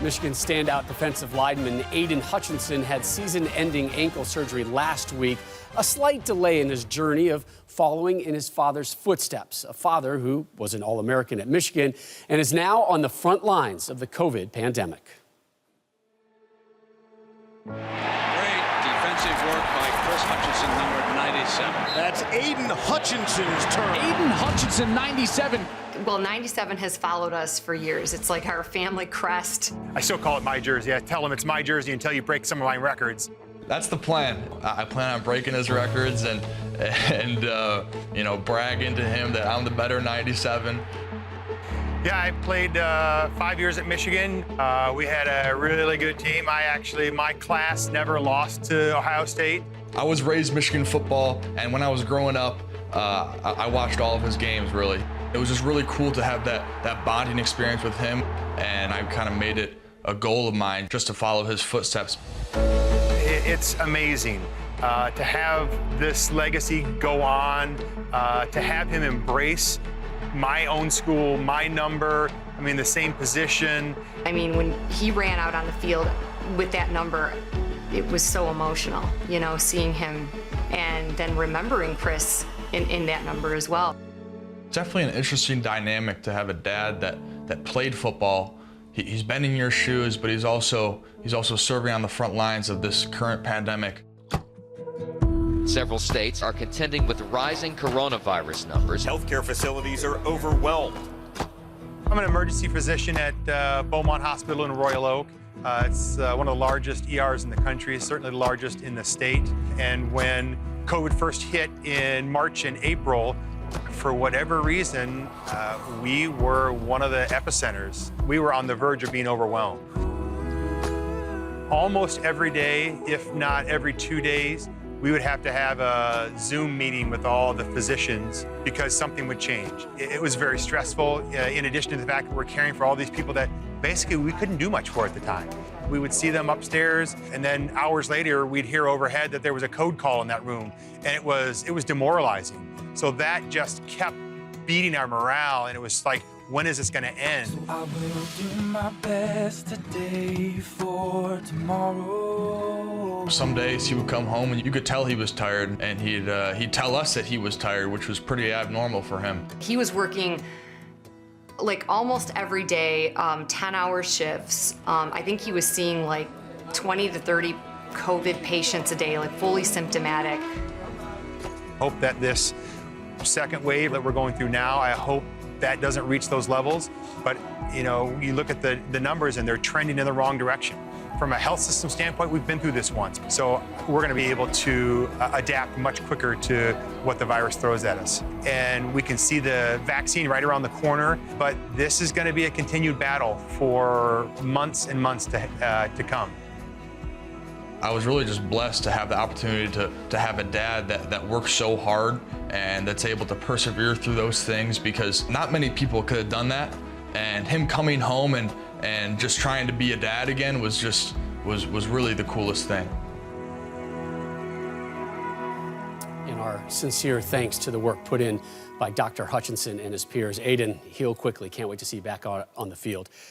Michigan standout defensive lineman Hutchinson had season-ending ankle surgery last week. A slight delay in his journey of following in his father's footsteps, a father who was an All-American at Michigan and is now on the front lines of the COVID pandemic. Great defensive work by Chris Hutchinson, number 97. That's Aiden Hutchinson's turn. Aiden Hutchinson, 97. Well, 97 has followed us for years. It's like our family crest. I still call it my jersey. I tell him it's my jersey until you break some of my records. That's the plan. I plan on breaking his records and you know, bragging to him that I'm the better 97. Yeah, I played 5 years at Michigan. We had a really good team. My class never lost to Ohio State. I was raised Michigan football, and when I was growing up, I watched all of his games, really. It was just really cool to have that bonding experience with him, and I kind of made it a goal of mine just to follow his footsteps. It's amazing to have this legacy go on, to have him embrace my own school, my number, I mean, the same position. I mean, when he ran out on the field with that number, it was so emotional, you know, seeing him and then remembering Chris in that number as well. Definitely an interesting dynamic to have a dad that played football. He's been in your shoes, but he's also serving on the front lines of this current pandemic. Several states are contending with rising coronavirus numbers. Healthcare facilities are overwhelmed. I'm an emergency physician at Beaumont Hospital in Royal Oak. It's one of the largest ERs in the country, certainly the largest in the state. And when COVID first hit in March and April, for whatever reason, we were one of the epicenters. We were on the verge of being overwhelmed. Almost every day, if not every 2 days, we would have to have a Zoom meeting with all the physicians because something would change. It was very stressful, in addition to the fact that we're caring for all these people that basically we couldn't do much for at the time. We would see them upstairs, and then hours later, we'd hear overhead that there was a code call in that room, and it was demoralizing. So that just kept beating our morale, and it was like, when is this going to end? So I will do my best today for tomorrow. Some days he would come home and you could tell he was tired, and he'd tell us that he was tired, which was pretty abnormal for him. He was working like almost every day, 10-hour shifts. I think he was seeing like 20 to 30 COVID patients a day, like fully symptomatic. Hope that this second wave that we're going through now, I hope that doesn't reach those levels. But you know, you look at the numbers and they're trending in the wrong direction. From a health system standpoint, we've been through this once. So we're going to be able to adapt much quicker to what the virus throws at us. And we can see the vaccine right around the corner, but this is going to be a continued battle for months and months to come. I was really just blessed to have the opportunity to have a dad that works so hard and that's able to persevere through those things, because not many people could have done that. And him coming home and just trying to be a dad again was really the coolest thing. And our sincere thanks to the work put in by Dr. Hutchinson and his peers. Aiden, heal quickly. Can't wait to see you back on the field.